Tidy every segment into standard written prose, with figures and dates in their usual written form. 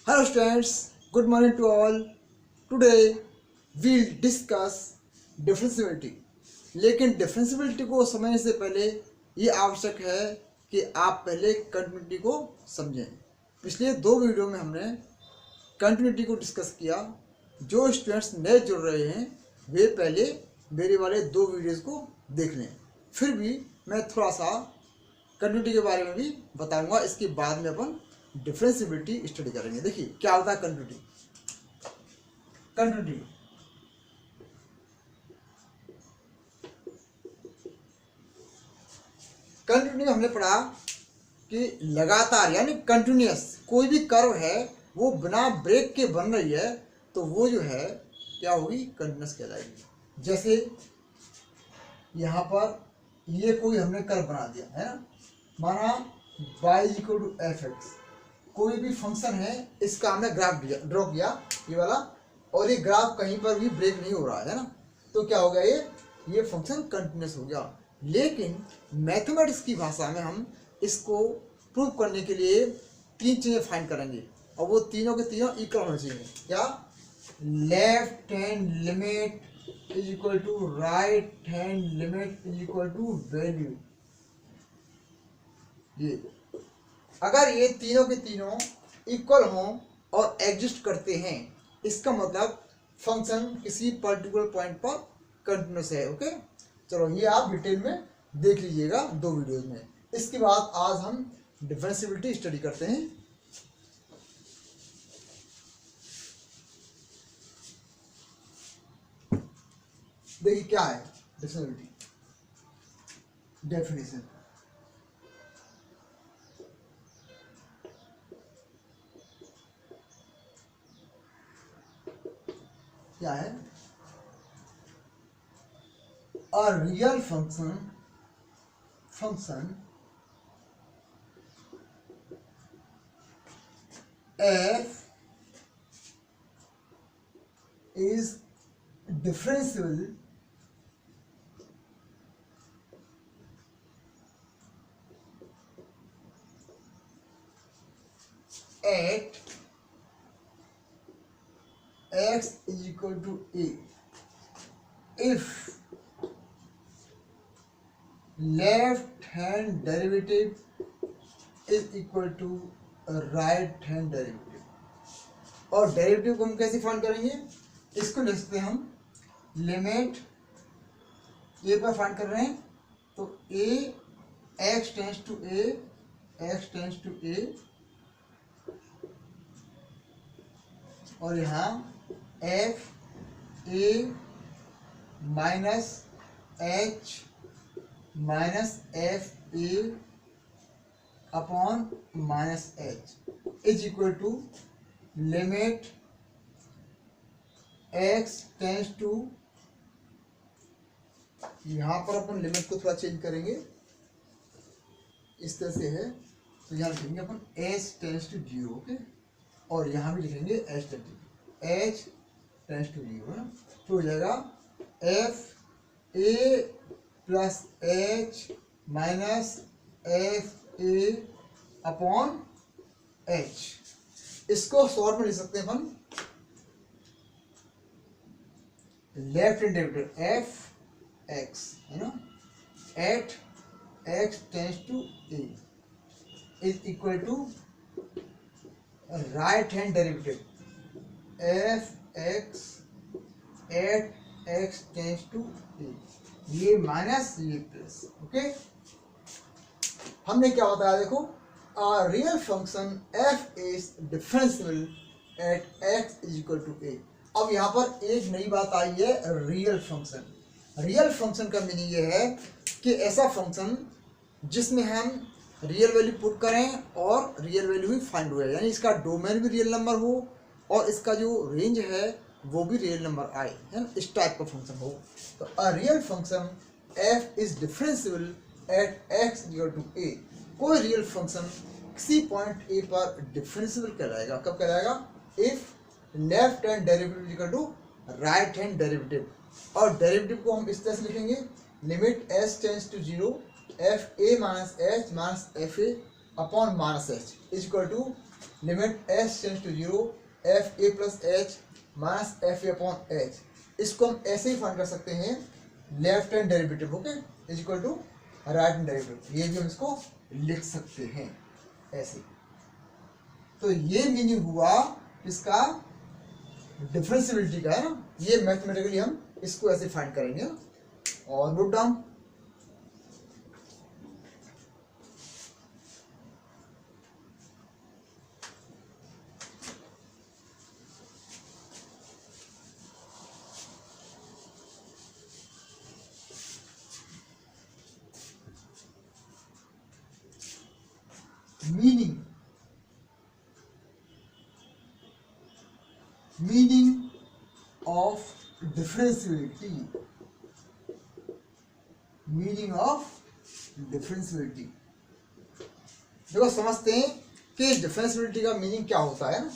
Hello students, good morning to all. Today we'll discuss differentiability. लेकिन differentiability को समझने से पहले ये आवश्यक है कि आप पहले कंटिन्यूटी को समझें। पिछले दो वीडियो में हमने कंटिन्यूटी को डिस्कस किया। जो स्टूडेंट्स नए जुड़ रहे हैं वे पहले मेरे वाले दो वीडियोस को देख लें। फिर भी मैं थोड़ा सा कंटिन्यूटी के बारे में भी बताऊंगा। इसके बाद में अपन डिफरेंशियबिलिटी स्टडी करेंगे। देखिए क्या होता है कंटिन्यूटी। कंटिन्यूटी में हमने पढ़ा कि लगातार यानी कंटिन्यूअस कोई भी कर्व है वो बिना ब्रेक के बन रही है तो वो जो है क्या होगी, कंटिन्यूअस कहलाएगी। जैसे यहाँ पर ये कोई हमने कर्व बना दिया है ना, माना y=f(x), कोई भी फंक्शन है इसका हमने ग्राफ ड्रॉ किया ये वाला, और ये ग्राफ कहीं पर भी ब्रेक नहीं हो रहा है ना, तो क्या हो गया, ये फंक्शन कंटिन्यूअस हो गया। लेकिन मैथमेटिक्स की भाषा में हम इसको प्रूव करने के लिए तीन चीज़ें फाइंड करेंगे और वो तीनों के तीनों इक्वल होने चाहिए। क्या? Left hand limit is equal to right hand limit is equal to value. ये अगर ये तीनों के तीनों इक्वल हों और एग्जिस्ट करते हैं इसका मतलब फंक्शन किसी पर्टिकुलर पॉइंट पर कंटिन्यूअस है। ओके, चलो ये आप डिटेल में देख लीजिएगा दो वीडियोज में। इसके बाद आज हम डिफरेंशियबिलिटी स्टडी करते हैं। देखिए क्या है डिफरेंशियबिलिटी। डेफिनेशन क्या है? A real function f is differentiable at x is equal to a if left hand derivative is equal to right hand derivative। और डेरिवेटिव को हम कैसे फाइंड करेंगे? इसको लिख सकते हैं हम लिमिट ए पर फाइंड कर रहे हैं तो A X tends to A और यहाँ F A minus H minus F A upon minus H is equal to limit X tends to, यहाँ पर अपन लिमिट को थोड़ा चेंज करेंगे, इस तरह से है तो यहाँ लिखेंगे अपन एच टेंस टू 0। ओके, और यहाँ भी लिखेंगे एच टेंस टू 0 है, तो हो जाएगा F A plus H minus F A upon H. इसको शॉर्ट में लिख सकते हैं अपन left hand derivative F X है ना at X tends to A is equal to right hand derivative F X at X tends to A, ये minus ये प्लस। ओके, हमने क्या बताया देखो, a real function f is differentiable at x is equal to a। अब यहाँ पर एक नई बात आई है, रियल फंक्शन। रियल फंक्शन का मीनिंग ये है कि ऐसा फंक्शन जिसमें हम रियल वैल्यू पुट करें और रियल वैल्यू भी फाइंड हुए, यानी इसका डोमेन भी रियल नंबर हो और इसका जो रेंज है वो भी रियल नंबर आए, है ना, इस टाइप का फंक्शन हो। तो a real function f is differentiable at x equal to a। कोई रियल फंक्शन किसी पॉइंट a पर डिफरेंशियबल कहलाएगा। कब कहलाएगा? If left hand derivative equal to right hand derivative. और डेरिवेटिव को हम इस तरह से लिखेंगे limit s tends to 0 F A minus H minus F A upon minus H is equal to limit S tends to 0 F A plus H minus F A upon H. इसको हम ऐसे ही फाइंड कर सकते हैं, left hand derivative okay is equal to right hand derivative, ये भी हम इसको लिख सकते हैं ऐसे। तो ये मीनिंग हुआ इसका डिफरेंशियबिलिटी का, है ना। ये मैथमेटिकली हम इसको ऐसे फाइंड करेंगे और note down. meaning of differentiability, meaning of differentiability। देखो समझते हैं कि डिफरेंशियबिलिटी का मीनिंग क्या होता है ना।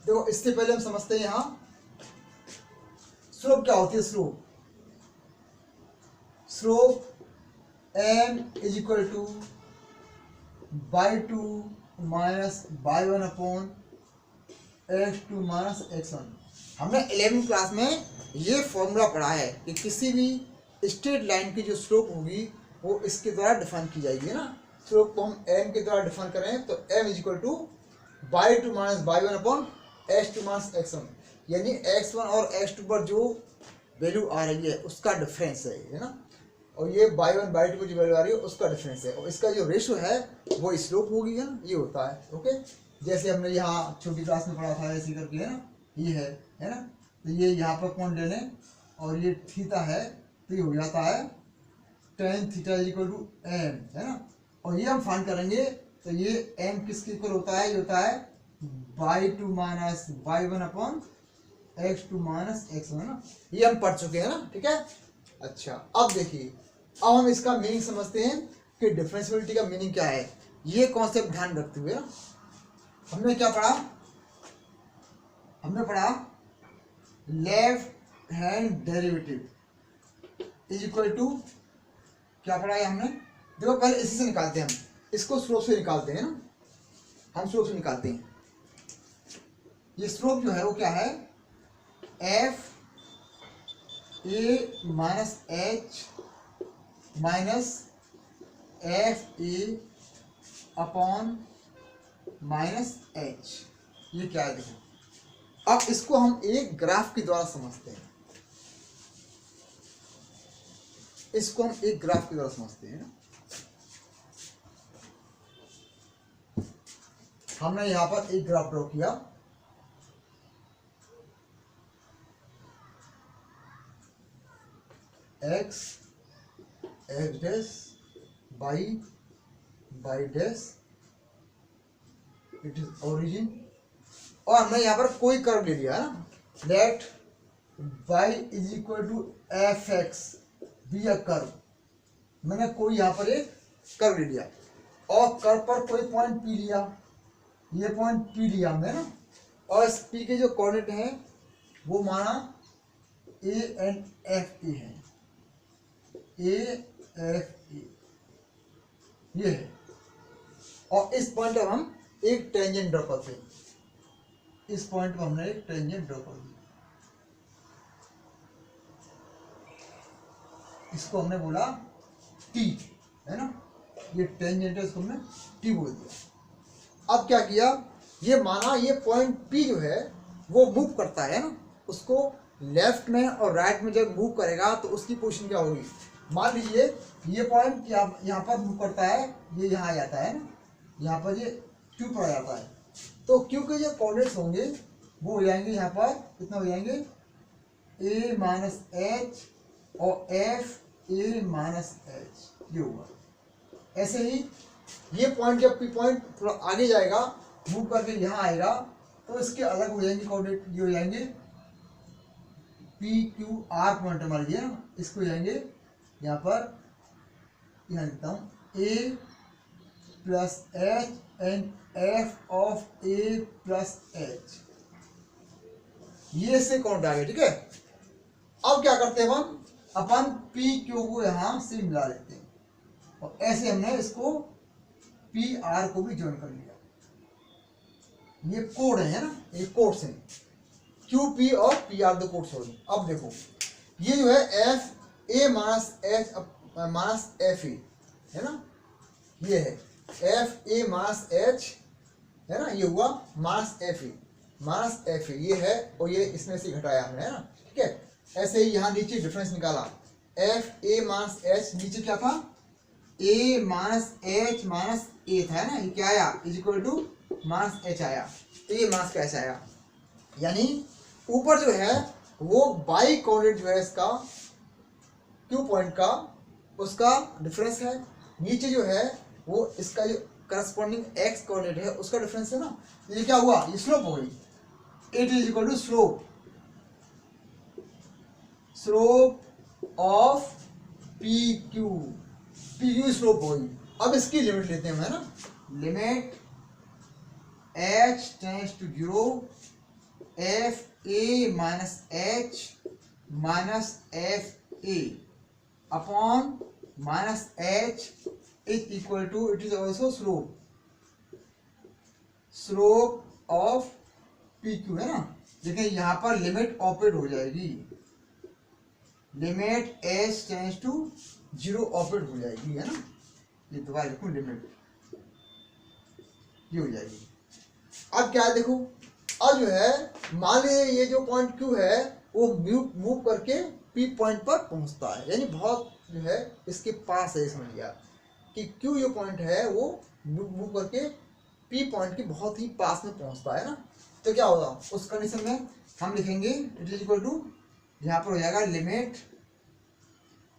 देखो इससे पहले हम समझते हैं यहाँ स्लोप क्या होती है। Slope m is equal to by2 minus by1 upon x2 minus x1। हमने 11वीं क्लास में ये फॉर्मूला पढ़ा है कि किसी भी स्ट्रेट लाइन की जो स्लोप होगी वो इसके द्वारा डिफाइन की जाएगी ना। स्लोप को हम m के द्वारा डिफाइन करें तो m is equal to by2 minus by1 upon x2 minus x1, यानी x1 और x2 पर जो वैल्यू आ रही है उसका डिफरेंस है ना। और ये by1 by2 पर जो वैल्यू आ रही है उसका डिफरेंस है, और इसका जो रेशो है वो स्लोप होगी है ना, ये होता है ओके। जैसे हमने यहाँ छोटी क्लास में पढ़ा था ऐसे करके, है ना, ये है ना। तो ये यहाँ पर पॉइंट ले लें और ये थीटा है तो ये हो जाता है tan theta equal to m, है ना। और ये हम फाइंड करेंगे तो ये m किसके इक्वल होता है, ये होता है by2 minus by1 upon x2 minus x1, है ना। ये हम पढ़ चुके हैं ना, ठीक है। अच्छा अब देखिए, अब हम इसका मीनिंग समझते हैं कि डिफरेंशियबिलिटी का मीनिंग क्या है। ये कॉन्सेप्ट ध्यान रखते हुए हमने क्या पढ़ा, हमने पढ़ा left hand derivative is equal to क्या पढ़ा है हमने। देखो पहले इसी से निकालते हैं, हम इसको स्लोप से निकालते हैं ना, हम स्लोप से निकालते हैं। ये स्लोप जो है वो क्या है, F A minus H minus F A upon minus H. ये क्या है देखो। अब इसको हम एक ग्राफ के द्वारा समझते हैं, इसको हम एक ग्राफ के द्वारा समझते हैं ना। हमने यहां पर एक ग्राफ ड्रॉ किया, x dash by dash it is origin, और हमने यहाँ पर कोई कर्व ले लिया है ना। Let y is equal to F X be a curve, मैंने कोई यहाँ पर एक कर्व ले लिया और कर्व पर कोई पॉइंट P लिया, ये पॉइंट P लिया हमने ना, और इस P के जो कोऑर्डिनेट हैं वो माना A एंड F ए है, A F ए ये है। और इस पॉइंट पर हम एक टेंजेंट ड्रॉ करते हैं, इस पॉइंट पर हमने एक टेंजेंट ड्रॉ कर दी, इसको हमने बोला T, है ना। ये टेंजेंट है, इसको हमने T बोल दिया। अब क्या किया, ये माना ये पॉइंट P जो है वो मूव करता है ना, उसको लेफ्ट में और राइट में जब मूव करेगा तो उसकी पोजीशन क्या होगी। मान लीजिए ये पॉइंट यहाँ पर मूव करता है, ये यहाँ आ जाता है ना, यहाँ पर ये Q पर आ जाता है, तो Q के जो कोऑर्डिनेट्स होंगे वो हो जाएंगे यहाँ पर कितना हो जाएंगे, A माइनस एच और F A माइनस एच, ये होगा। ऐसे ही ये पॉइंट जब P पॉइंट थोड़ा आगे जाएगा मूव करके यहाँ आएगा तो इसके अलग हो जाएंगे कोऑर्डिनेट, ये हो जाएंगे P Q R पॉइंट मान लीजिए ना, इसको हो जाएंगे यहाँ पर, यहाँ लिखता हूँ A plus H and F of A plus H, ये से काउंट आ गया, ठीक है। अब क्या करते हैं हम, अपन P Q को यहाँ से मिला लेते हैं और ऐसे हमने इसको P R को भी ज्वाइन कर लिया। ये कोड है ना, ये कोड्स हैं, क्यू पी और पी आर दो कोड्स हो गए। अब देखो ये जो है F A minus H minus F ए है ना, ये है एफ ए माइनस एच है ना, ये हुआ माइनस एफ ए ये है, और ये इसमें से घटाया हमने है ना, ठीक है। ऐसे ही यहाँ नीचे डिफरेंस निकाला, एफ ए माइनस एच, नीचे क्या था A minus H minus A था ना, ये क्या आया is equal to minus H आया, तो ये माइनस का एच आया, यानी ऊपर जो है वो बाई कोऑर्डिनेट जो है इसका क्यू पॉइंट का उसका डिफरेंस है, नीचे जो है वो इसका जो करस्पॉन्डिंग एक्स कोऑर्डिनेट है उसका डिफरेंस है ना, ये क्या हुआ, ये स्लोप हो गई, it is equal to slope of P Q slope हो गई। अब इसकी लिमिट लेते हैं है ना, limit h tends to 0 F A minus H minus F A upon minus H is equal to, it is also slope of P Q है ना। देखिए यहाँ पर लिमिट ऑपरेट हो जाएगी, limit H tends to 0 operate हो जाएगी है ना, ये दोबारा लिखूं लिमिट ये हो जाएगी। अब क्या है देखो, अब जो है मान लीजिए ये जो पॉइंट क्यू है वो मूव करके पी पॉइंट पर पहुंचता है, यानी बहुत जो है इसके पास है, समझ गया कि क्यू जो पॉइंट है वो मूव करके पी पॉइंट के बहुत ही पास में पहुंचता है ना, तो क्या होगा उस कंडीशन में हम लिखेंगे इट इज इक्वल टू, यहाँ पर हो जाएगा लिमिट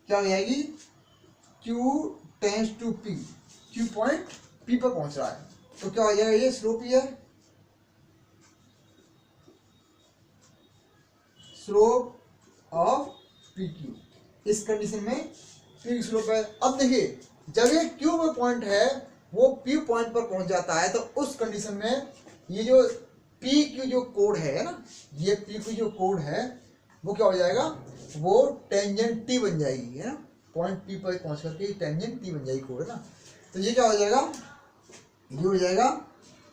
क्या हो जाएगी Q tends to P, Q point P पर पहुंच रहा है, तो क्या हो जाएगा ये स्लोप ही है, स्लोप ऑफ पी क्यू, इस कंडीशन में पी स्लोप है। अब देखिए जब ये क्यू में पॉइंट है वो पी पॉइंट पर पहुंच जाता है, तो उस कंडीशन में ये जो पी क्यू जो कोड है ना, ये पी क्यू जो कोड है वो क्या हो जाएगा, वो टेंजेंट टी बन जाएगी है ना, पॉइंट पी पर पहुंच करके टेंजेंट टी बन जाएगी कोड है ना, तो ये क्या हो जाएगा, ये हो जाएगा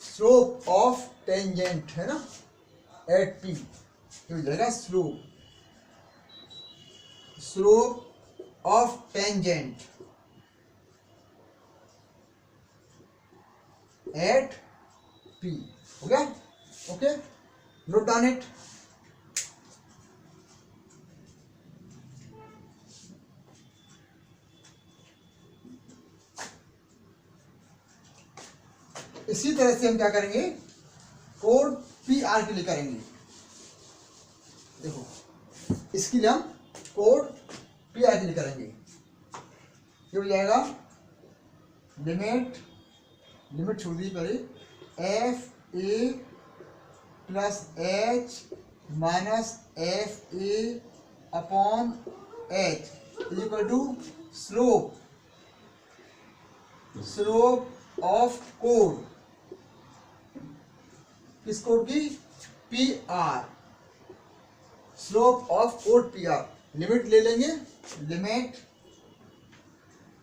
स्लोप ऑफ टेंजेंट है ना एट पी, ये हो जाएगा slope of tangent eight P, हो गया, ओके, नोट डाउन इट। इसी तरह से हम क्या करेंगे, कोड पी आर के लिए करेंगे, देखो इसके लिए हम कोड पी आर के लिए करेंगे, ये हो जाएगा लिमिट छोड़ दी पहले, F A plus H minus F A upon H is equal to slope of code, किस कोड की, P R, slope of code P R, limit ले लेंगे, limit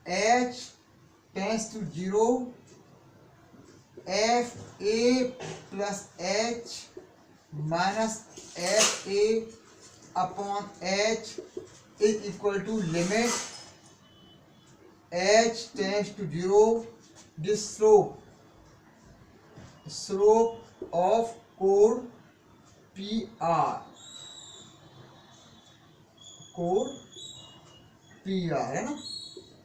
H tends to 0 F A plus H minus F A upon H is equal to limit H tends to 0 this slope of code P R, code P R है ना,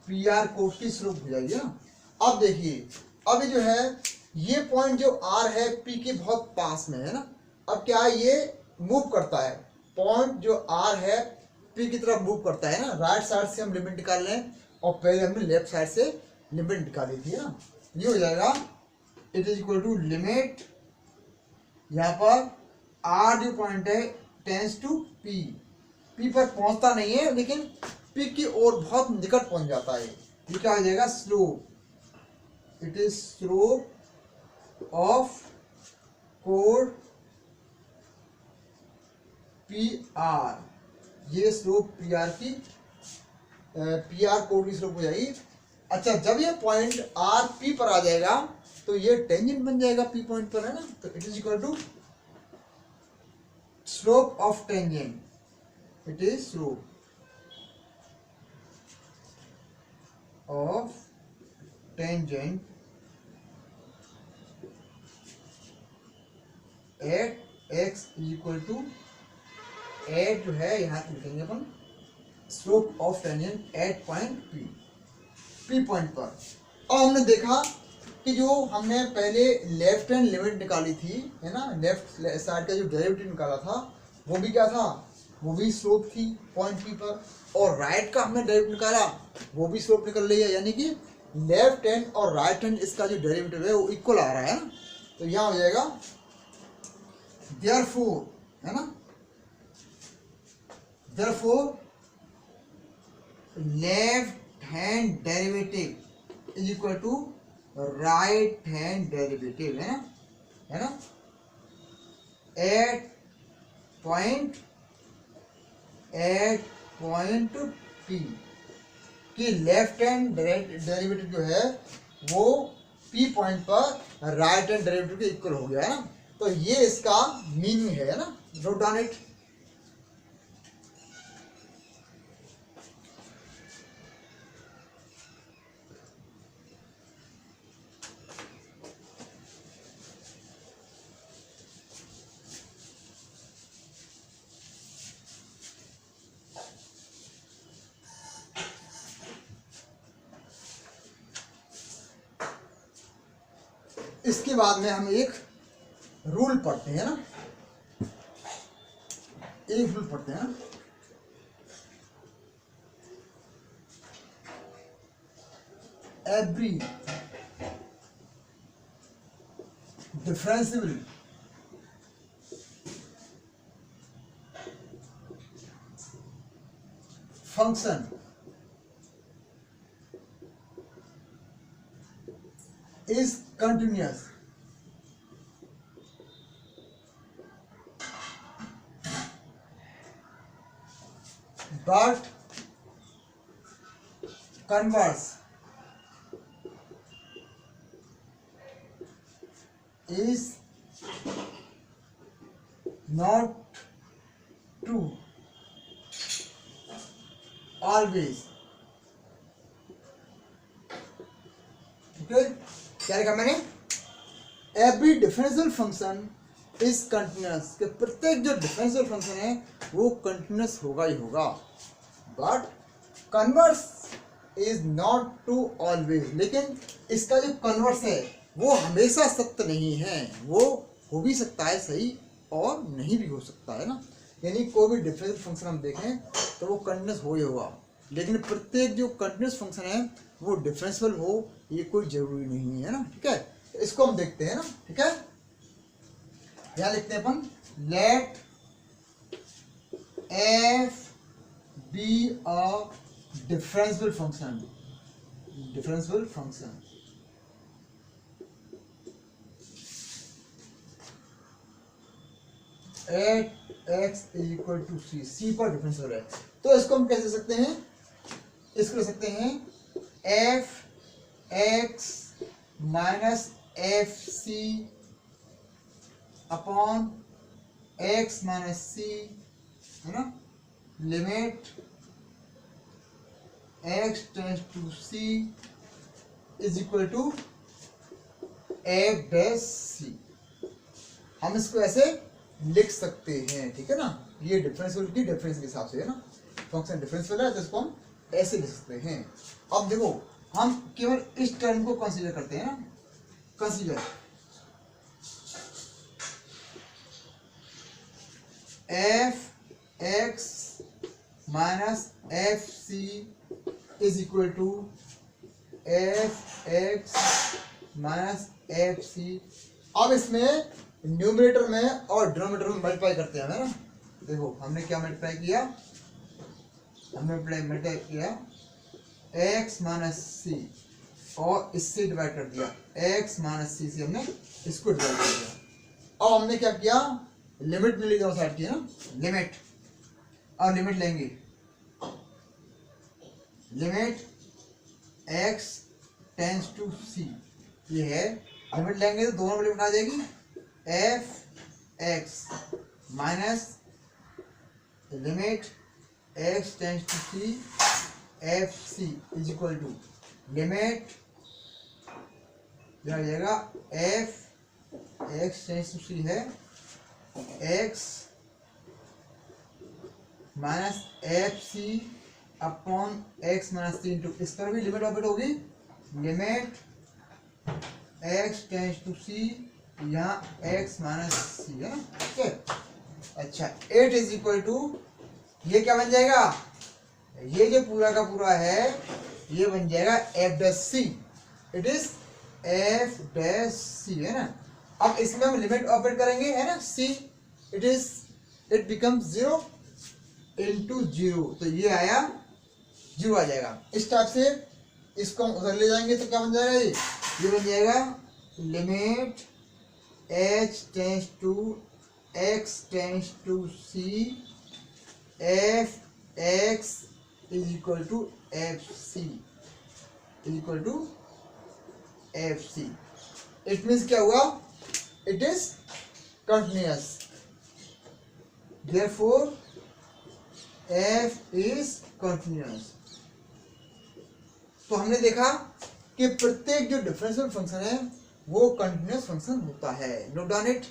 P R code की slope हो जाएगी ना। अब देखिए अब जो है ये पॉइंट जो आर है पी के बहुत पास में है ना, अब क्या है ये मूव करता है, पॉइंट जो आर है पी की तरफ मूव करता है ना, राइट साइड से हम लिमिट निकाल लें और पहले हमने लेफ्ट साइड से लिमिट निकाली थी ना, ये हो जाएगा it is equal to limit, यहाँ पर आर जो पॉइंट है टेंड्स टू पी, पी पर पहुंचता नहीं है लेकिन पी की ओर बहुत निकट पहुंच जाता है, ये क्या हो जाएगा slope, it is slope of code P R, ये स्लोप पी आर की पी आर कोड की स्लोप हो जाएगी, अच्छा, जब ये पॉइंट आर पी पर आ जाएगा तो ये टेंजेंट बन जाएगा पी पॉइंट पर, है ना। तो it is equal to slope of tangent, it is slope of tangent at X equal to at जो है यहाँ लिखेंगे अपन slope of tangent at point P point पर। अब हमने देखा कि जो हमने पहले लेफ्ट हैंड लिमिट निकाली थी, है ना, लेफ्ट साइड का जो डेरिवेटिव निकाला था वो भी क्या था, वो भी स्लोप थी पॉइंट पी पर, और राइट का हमने डेरिवेटिव निकाला वो भी स्लोप निकल रही है, यानी कि लेफ्ट हैंड और राइट हैंड इसका जो डेरिवेटिव है वो इक्वल आ रहा है ना। तो यहाँ हो जाएगा therefore, है ना, therefore left hand derivative is equal to right hand derivative, है ना, एट पॉइंट पी कि लेफ्ट हैंड डेरिवेटिव जो है वो पी पॉइंट पर राइट हैंड डेरिवेटिव के इक्वल हो गया, है ना। तो ये इसका मीनिंग है ना, नोट डाउन इट। इसके बाद में हम एक रूल पढ़ते हैं ना, एक रूल पढ़ते हैं ना, every differential function is continuous but converse is not true always। okay, क्या लिखा मैंने, every differential function is continuous, कि प्रत्येक जो डिफरेंशियल फंक्शन है वो कंटिन्यूस होगा ही होगा, but converse is not to always, लेकिन इसका जो कन्वर्स है वो हमेशा सत्य नहीं है, वो हो भी सकता है सही और नहीं भी हो सकता है ना। यानी कोई भी डिफरेंशियल फंक्शन हम देखें तो वो कंटिन्यूस हो ही होगा, लेकिन प्रत्येक जो कंटिन्यूस फंक्शन है वो डिफरेंशियल हो ये कोई जरूरी नहीं है ना। ठीक है, तो इसको हम देखते हैं ना। ठीक है, यहाँ लिखते हैं अपन, let F be a differential function, differential function at X equal to C, C पर डिफरेंशियल है, तो इसको हम कैसे सकते हैं, इसको ले सकते हैं F X minus F C upon X minus C, है ना, limit X tends to C is equal to F dash C. हम इसको ऐसे लिख सकते हैं, ठीक है ना, ये डिफरेंशियल की डिफरेंस के हिसाब से है ना, फंक्शन डिफरेंशियल है तो इसको हम ऐसे लिख सकते हैं। अब देखो हम केवल इस टर्म को कंसीडर करते हैं ना, consider F X minus F C is equal to F X minus F C. अब इसमें न्यूमरेटर में और डिनोमिनेटर में मल्टीप्लाई करते हैं, है ना। देखो हमने क्या मल्टीप्लाई किया, हमने मल्टीप्लाई किया x माइनस सी और इससे डिवाइड कर दिया, x माइनस सी से हमने इसको डिवाइड कर दिया। अब हमने क्या किया, लिमिट में ले जाओ साइड की, है ना, लिमिट, और लिमिट लेंगे, limit x tends to C, ये है लिमिट लेंगे तो दोनों लिमिट आ जाएगी F X minus limit X tends to C F C is equal to limit आ जाएगा F X tends to C है X minus F C upon X minus C into, इस पर भी लिमिट ऑपरेट होगी limit X tends to C, यहाँ X minus C है ना, ठीक है। अच्छा 8 इज इक्वल टू, ये क्या बन जाएगा, ये जो पूरा का पूरा है ये बन जाएगा F dash C, it is F dash C, है ना। अब इसमें हम लिमिट ऑपरेट करेंगे, है ना, सी इट बिकम्स 0 इंटू 0, तो ये आया 0 आ जाएगा। इस टाइप से इसको हम उधर ले जाएंगे तो क्या बन जाएगा, ये बन जाएगा limit H tends to X tends to C F X is equal to F C is equal to F C. It means क्या हुआ, it is continuous, therefore F is continuous. तो हमने देखा कि प्रत्येक जो डिफरेंशियल फंक्शन है वो कंटिन्यूअस फंक्शन होता है। Note down it.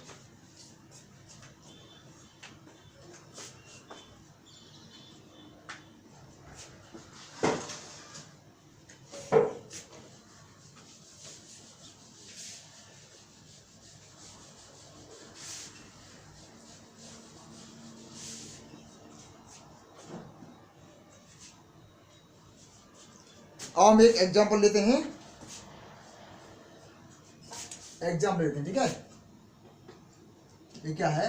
और हम एक एग्जांपल लेते हैं, ठीक है। ये क्या है,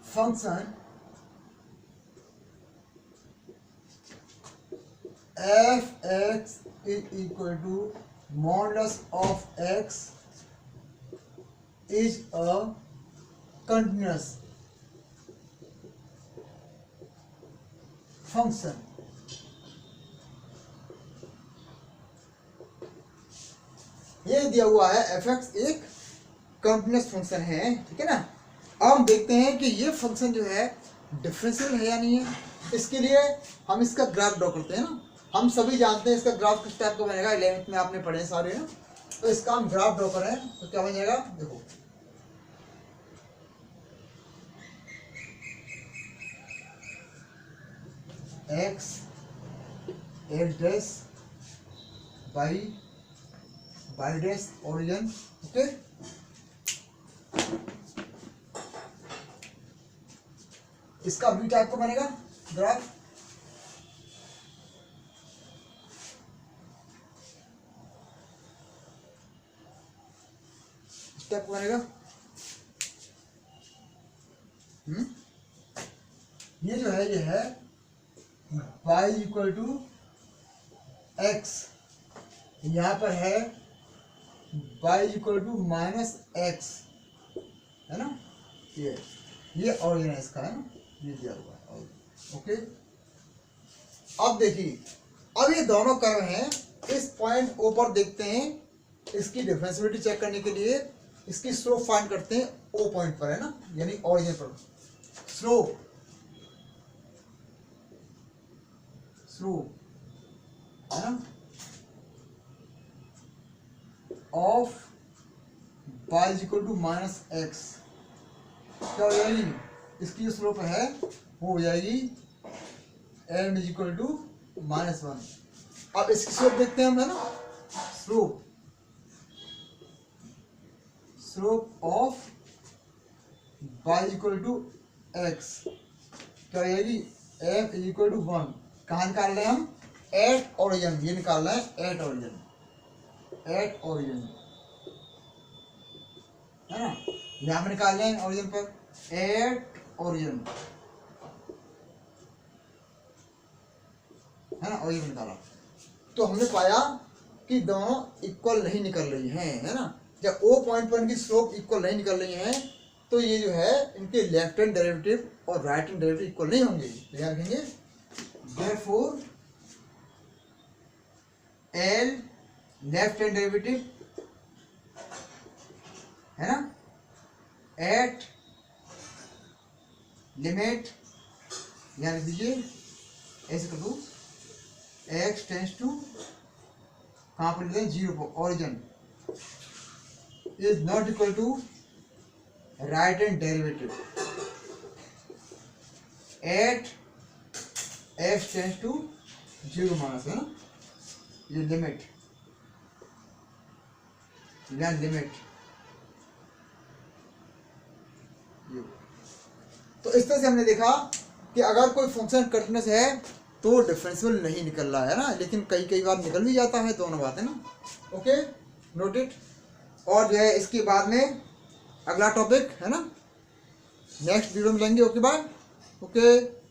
function F X is equal to modulus of X is a continuous function. ये दिया हुआ है एफ एक्स एक कंटिन्यूअस फंक्शन है, ठीक है ना। अब हम देखते हैं कि ये फंक्शन जो है डिफरेंशियल है या नहीं है। इसके लिए हम इसका ग्राफ ड्रॉ करते हैं ना। हम सभी जानते हैं इसका ग्राफ किस टाइप का बनेगा, 11th में आपने पढ़े सारे ना। तो इसका हम ग्राफ ड्रॉ करें तो क्या बन जाएगा, देखो X X dash Y dash origin, okay. इसका वी टाइप का बनेगा ग्राफ, इस टाइप का बनेगा। ये जो है, ये है y इक्वल टू एक्स, यहाँ पर है y equal to minus X, है ना। ये ऑरिजिन है इसका, है ना, ये दिया हुआ है, ओके। अब देखिए, अब ये दोनों कर्व हैं, इस पॉइंट ओ पर देखते हैं, इसकी डिफरेंशिएबिलिटी चेक करने के लिए इसकी स्लोप फाइंड करते हैं ओ पॉइंट पर, है ना, यानी ऑरिजिन पर। स्लोप है ना of y equal to minus X, क्या हो जाएगी, इसकी स्लोप है वो हो जाएगी m इज इक्वल टू -1। अब इसकी स्लोप देखते हैं हम, है ना, slope of y equal to X क्या हो जाएगी, m इज इक्वल टू 1। कहाँ निकाल रहे हैं हम, एट ओरिजिन, ये निकाल रहे हैं एट ओरिजिन, है ना। यहाँ में निकाल रहे हैं ओरिजिन पर, एट ओरिजिन, है ना, ओरिजिन निकाला। तो हमने पाया कि दोनों इक्वल नहीं निकल रही हैं, है ना। जब ओ पॉइंट पर इनकी स्लोप इक्वल नहीं निकल रही हैं तो ये जो है इनके लेफ्ट हैंड डेरिवेटिव और राइट हैंड डेरिवेटिव इक्वल नहीं होंगे। तो याद रखेंगे, therefore L left hand derivative है ना, एट लिमिट यानी दीजिए ऐसे कर दो एक्स टेंस टू कहाँ पर लेते हैं 0 पर origin is not equal to right hand derivative at X tends to 0 minus है ना, ये लिमिट या लिमिट। तो इस तरह से हमने देखा कि अगर कोई फंक्शन कंटीन्यूअस है तो डिफरेंशियल नहीं निकल रहा है ना, लेकिन कई बार निकल भी जाता है, दोनों बात है ना। Okay note it. और जो है इसके बाद में अगला टॉपिक है ना नेक्स्ट वीडियो में लेंगे। Okay bye. ओके।